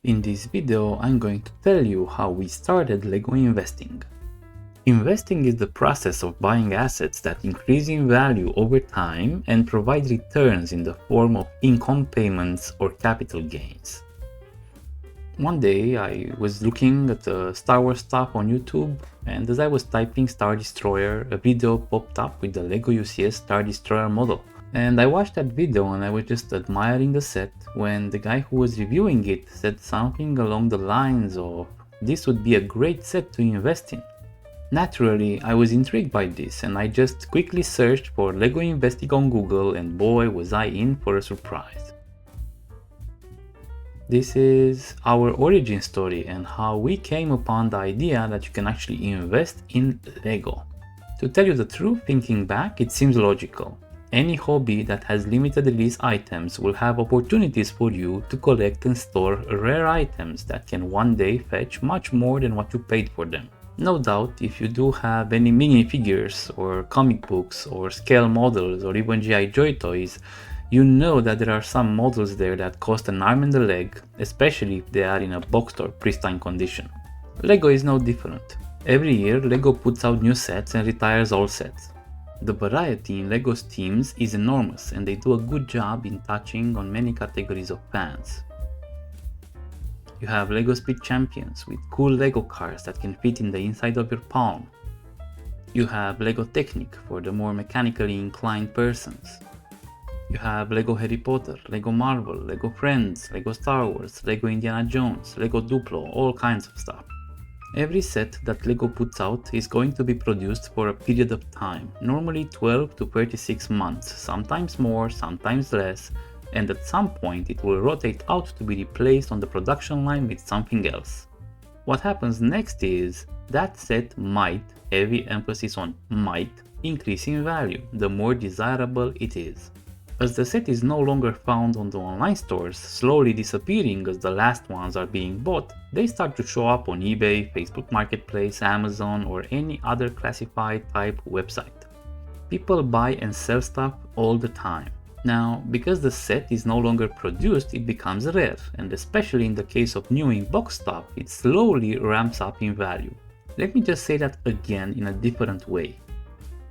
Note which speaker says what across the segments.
Speaker 1: In this video, I'm going to tell you how we started LEGO investing. Investing is the process of buying assets that increase in value over time and provide returns in the form of income payments or capital gains. One day I was looking at the Star Wars stuff on YouTube, and as I was typing Star Destroyer, a video popped up with the LEGO UCS Star Destroyer model. And I watched that video and I was just admiring the set when the guy who was reviewing it said something along the lines of, "This would be a great set to invest in." Naturally, I was intrigued by this and I just quickly searched for LEGO investing on Google, and boy was I in for a surprise. This is our origin story and how we came upon the idea that you can actually invest in LEGO. To tell you the truth, thinking back, it seems logical. Any hobby that has limited release items will have opportunities for you to collect and store rare items that can one day fetch much more than what you paid for them. No doubt, if you do have any minifigures or comic books or scale models or even G.I. Joe toys, you know that there are some models there that cost an arm and a leg, especially if they are in a boxed or pristine condition. LEGO is no different. Every year, LEGO puts out new sets and retires old sets. The variety in LEGO's teams is enormous and they do a good job in touching on many categories of fans. You have LEGO Speed Champions with cool LEGO cars that can fit in the inside of your palm. You have LEGO Technic for the more mechanically inclined persons. You have LEGO Harry Potter, LEGO Marvel, LEGO Friends, LEGO Star Wars, LEGO Indiana Jones, LEGO Duplo, all kinds of stuff. Every set that LEGO puts out is going to be produced for a period of time, normally 12 to 36 months, sometimes more, sometimes less, and at some point it will rotate out to be replaced on the production line with something else. What happens next is that set might, heavy emphasis on might, increase in value the more desirable it is. As the set is no longer found on the online stores, slowly disappearing as the last ones are being bought, they start to show up on eBay, Facebook Marketplace, Amazon, or any other classified type website. People buy and sell stuff all the time. Now, because the set is no longer produced, it becomes rare, and especially in the case of new in-box stuff, it slowly ramps up in value. Let me just say that again in a different way.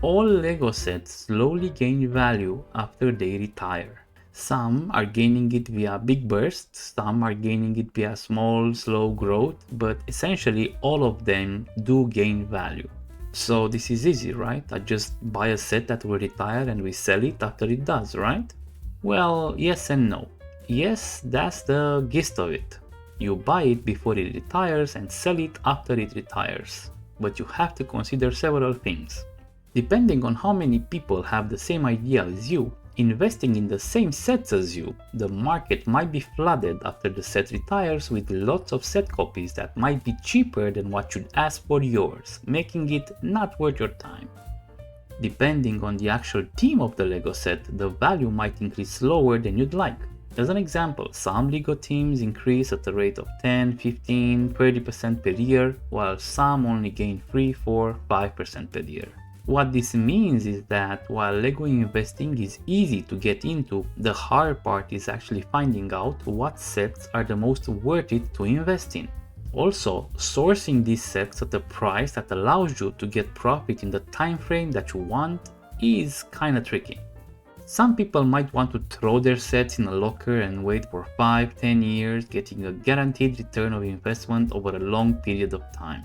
Speaker 1: All LEGO sets slowly gain value after they retire. Some are gaining it via big bursts, some are gaining it via small, slow growth, but essentially all of them do gain value. So this is easy, right? I just buy a set that will retire and we sell it after it does, right? Well, yes and no. Yes, that's the gist of it. You buy it before it retires and sell it after it retires. But you have to consider several things. Depending on how many people have the same idea as you, investing in the same sets as you, the market might be flooded after the set retires with lots of set copies that might be cheaper than what you'd ask for yours, making it not worth your time. Depending on the actual theme of the LEGO set, the value might increase slower than you'd like. As an example, some LEGO themes increase at a rate of 10, 15, 30% per year, while some only gain 3, 4, 5% per year. What this means is that while LEGO investing is easy to get into, the hard part is actually finding out what sets are the most worth it to invest in. Also, sourcing these sets at a price that allows you to get profit in the time frame that you want is kinda tricky. Some people might want to throw their sets in a locker and wait for 5-10 years, getting a guaranteed return of investment over a long period of time.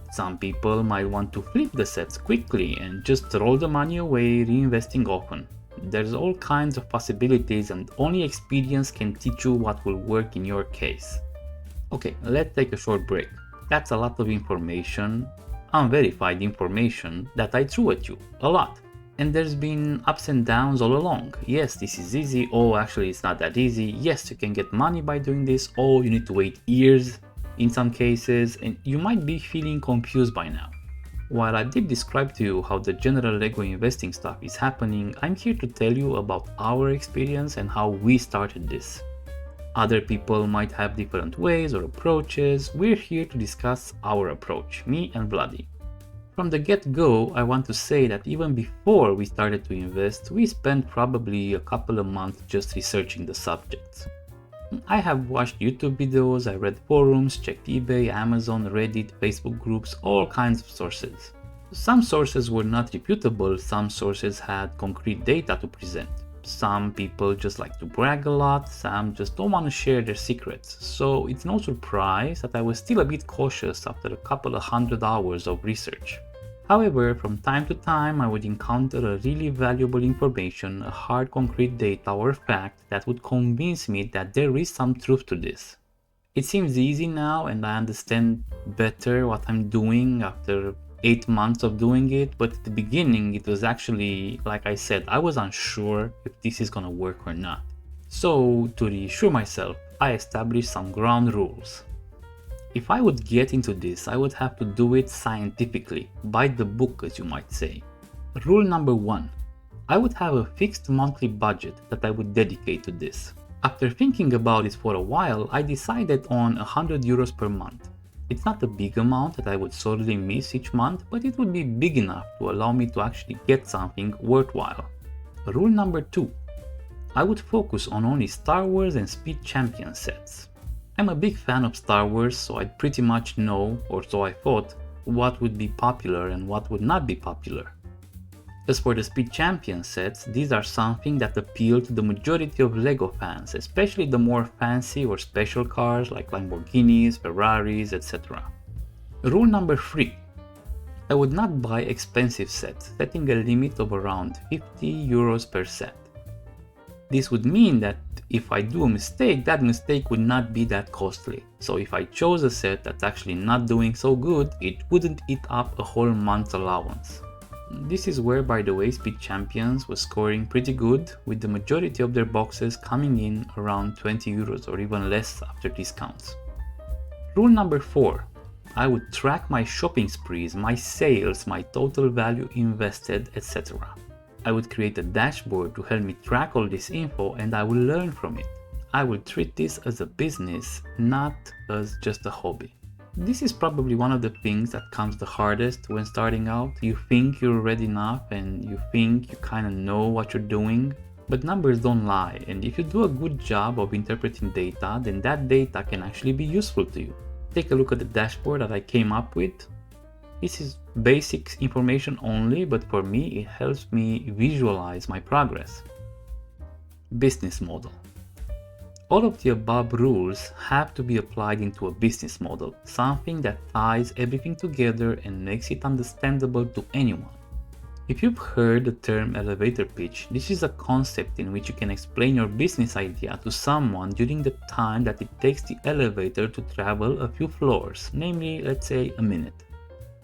Speaker 1: Some people might want to flip the sets quickly and just roll the money away, reinvesting often. There's all kinds of possibilities and only experience can teach you what will work in your case. Okay, let's take a short break. That's a lot of information, unverified information that I threw at you, a lot. And there's been ups and downs all along. Yes, this is easy. Oh, actually it's not that easy. Yes, you can get money by doing this. Oh, you need to wait years in some cases, and you might be feeling confused by now. While I did describe to you how the general LEGO investing stuff is happening, I'm here to tell you about our experience and how we started this. Other people might have different ways or approaches. We're here to discuss our approach, me and Vlady. From the get-go, I want to say that even before we started to invest, we spent probably a couple of months just researching the subjects. I have watched YouTube videos, I read forums, checked eBay, Amazon, Reddit, Facebook groups, all kinds of sources. Some sources were not reputable, some sources had concrete data to present. Some people just like to brag a lot, some just don't want to share their secrets. So it's no surprise that I was still a bit cautious after a couple of 100 hours of research. However, from time to time I would encounter a really valuable information, a hard concrete data or fact that would convince me that there is some truth to this. It seems easy now and I understand better what I'm doing after 8 months of doing it, but at the beginning it was actually, like I said, I was unsure if this is gonna work or not. So to reassure myself, I established some ground rules. If I would get into this, I would have to do it scientifically, by the book as you might say. Rule number 1. I would have a fixed monthly budget that I would dedicate to this. After thinking about it for a while, I decided on 100 euros per month. It's not a big amount that I would solely miss each month, but it would be big enough to allow me to actually get something worthwhile. Rule number 2. I would focus on only Star Wars and Speed Champion sets. I'm a big fan of Star Wars, so I'd pretty much know, or so I thought, what would be popular and what would not be popular. As for the Speed Champion sets, these are something that appeal to the majority of LEGO fans, especially the more fancy or special cars like Lamborghinis, Ferraris, etc. Rule number 3. I would not buy expensive sets, setting a limit of around 50 euros per set. This would mean that if I do a mistake, that mistake would not be that costly. So if I chose a set that's actually not doing so good, it wouldn't eat up a whole month's allowance. This is where, by the way, Speed Champions was scoring pretty good, with the majority of their boxes coming in around 20 euros or even less after discounts. Rule number 4. I would track my shopping sprees, my sales, my total value invested, etc. I would create a dashboard to help me track all this info and I will learn from it. I will treat this as a business, not as just a hobby. This is probably one of the things that comes the hardest when starting out. You think you're ready enough and you think you kind of know what you're doing, but numbers don't lie, and if you do a good job of interpreting data, then that data can actually be useful to you. Take a look at the dashboard that I came up with. This is basic information only, but for me it helps me visualize my progress. Business model. All of the above rules have to be applied into a business model, something that ties everything together and makes it understandable to anyone. If you've heard the term elevator pitch, this is a concept in which you can explain your business idea to someone during the time that it takes the elevator to travel a few floors, namely, let's say, a minute.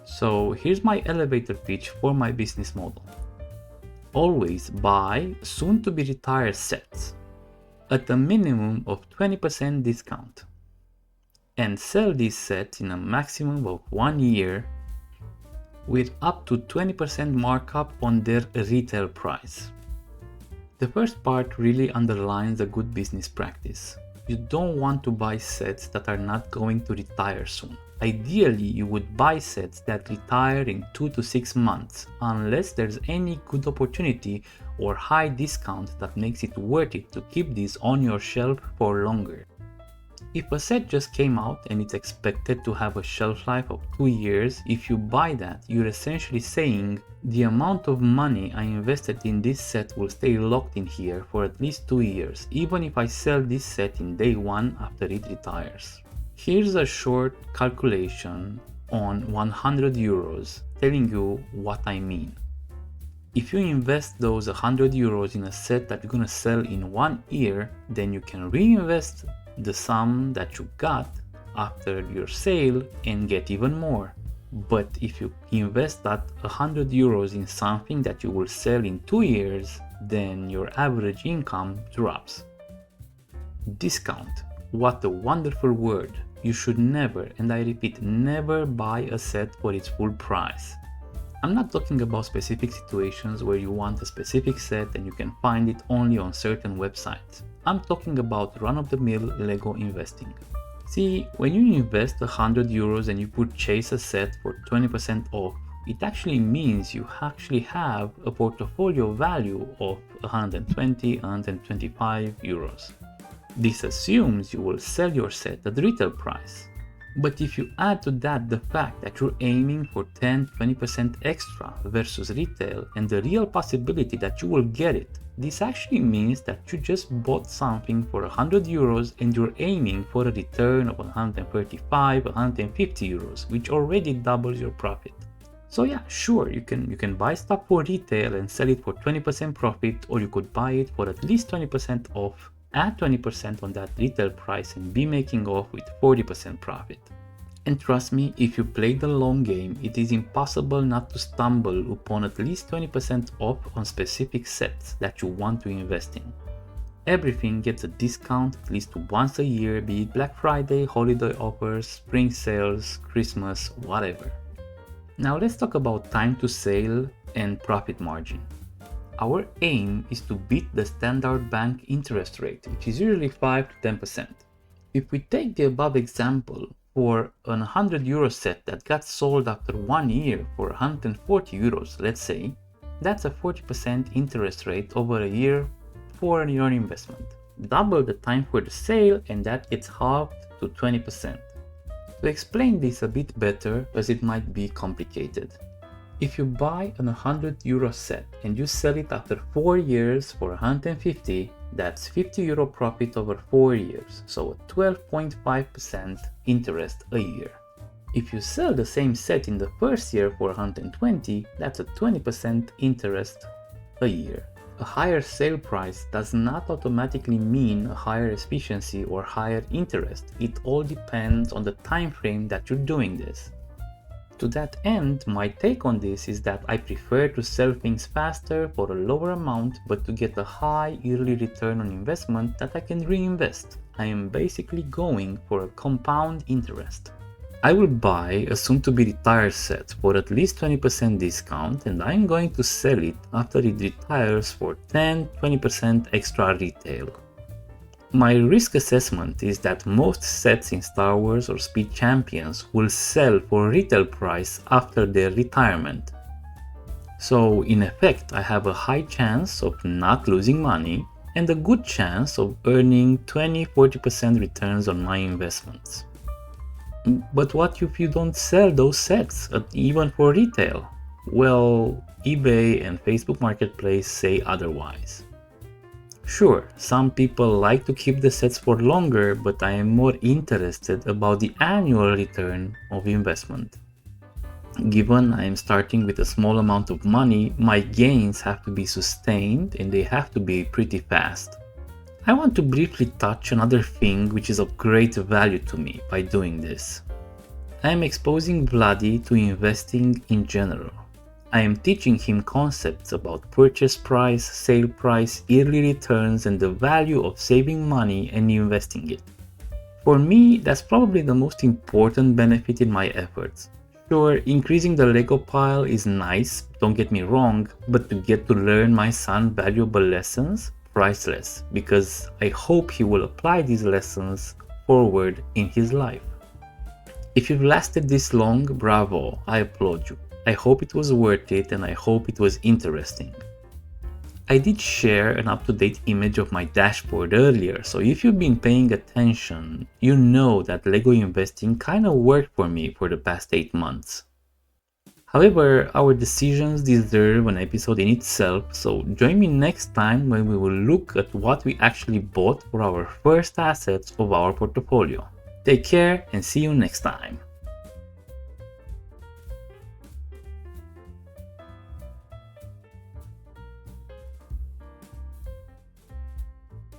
Speaker 1: So here's my elevator pitch for my business model. Always buy soon-to-be retired sets at a minimum of 20% discount and sell these sets in a maximum of 1 year with up to 20% markup on their retail price. The first part really underlines a good business practice. You don't want to buy sets that are not going to retire soon. Ideally, you would buy sets that retire in 2 to 6 months, unless there's any good opportunity or high discount that makes it worth it to keep these on your shelf for longer. If a set just came out and it's expected to have a shelf life of 2 years, if you buy that, you're essentially saying the amount of money I invested in this set will stay locked in here for at least 2 years, even if I sell this set in day 1 after it retires. Here's a short calculation on 100 euros telling you what I mean. If you invest those 100 euros in a set that you're gonna sell in 1 year, then you can reinvest the sum that you got after your sale and get even more. But if you invest that 100 euros in something that you will sell in 2 years, then your average income drops. Discount. What a wonderful word. You should never, and I repeat, never buy a set for its full price. I'm not talking about specific situations where you want a specific set and you can find it only on certain websites. I'm talking about run-of-the-mill LEGO investing. See, when you invest 100 euros and you purchase a set for 20% off, it actually means you actually have a portfolio value of 120, 125 euros. This assumes you will sell your set at retail price. But if you add to that the fact that you're aiming for 10-20% extra versus retail and the real possibility that you will get it, this actually means that you just bought something for 100 euros and you're aiming for a return of 135, 150 euros, which already doubles your profit. So yeah, sure, you can buy stuff for retail and sell it for 20% profit, or you could buy it for at least 20% off, add 20% on that retail price and be making off with 40% profit. And trust me, if you play the long game, it is impossible not to stumble upon at least 20% off on specific sets that you want to invest in. Everything gets a discount at least once a year, be it Black Friday, holiday offers, spring sales, Christmas, whatever. Now let's talk about time to sale and profit margin. Our aim is to beat the standard bank interest rate, which is usually 5 to 10%. If we take the above example for an 100 euro set that got sold after 1 year for 140 euros, let's say, that's a 40% interest rate over a year for your investment. Double the time for the sale and that gets halved to 20%. To explain this a bit better, as it might be complicated. If you buy an 100 euro set and you sell it after 4 years for 150, that's 50 euro profit over 4 years, so a 12.5% interest a year. If you sell the same set in the first year for 120, that's a 20% interest a year. A higher sale price does not automatically mean a higher efficiency or higher interest. It all depends on the time frame that you're doing this. To that end, my take on this is that I prefer to sell things faster for a lower amount but to get a high yearly return on investment that I can reinvest. I am basically going for a compound interest. I will buy a soon-to-be retired set for at least 20% discount and I'm going to sell it after it retires for 10-20% extra retail. My risk assessment is that most sets in Star Wars or Speed Champions will sell for retail price after their retirement. So in effect, I have a high chance of not losing money and a good chance of earning 20-40% returns on my investments. But what if you don't sell those sets, even for retail? Well, eBay and Facebook Marketplace say otherwise. Sure, some people like to keep the sets for longer, but I am more interested about the annual return of investment. Given I am starting with a small amount of money, my gains have to be sustained and they have to be pretty fast. I want to briefly touch another thing which is of great value to me by doing this. I am exposing Vlady to investing in general. I am teaching him concepts about purchase price, sale price, yearly returns, and the value of saving money and investing it. For me, that's probably the most important benefit in my efforts. Sure, increasing the Lego pile is nice, don't get me wrong, but to get to learn my son valuable lessons, priceless, because I hope he will apply these lessons forward in his life. If you've lasted this long, bravo, I applaud you. I hope it was worth it and I hope it was interesting. I did share an up-to-date image of my dashboard earlier, so if you've been paying attention, you know that Lego investing kinda worked for me for the past 8 months. However, our decisions deserve an episode in itself, so join me next time when we will look at what we actually bought for our first assets of our portfolio. Take care and see you next time.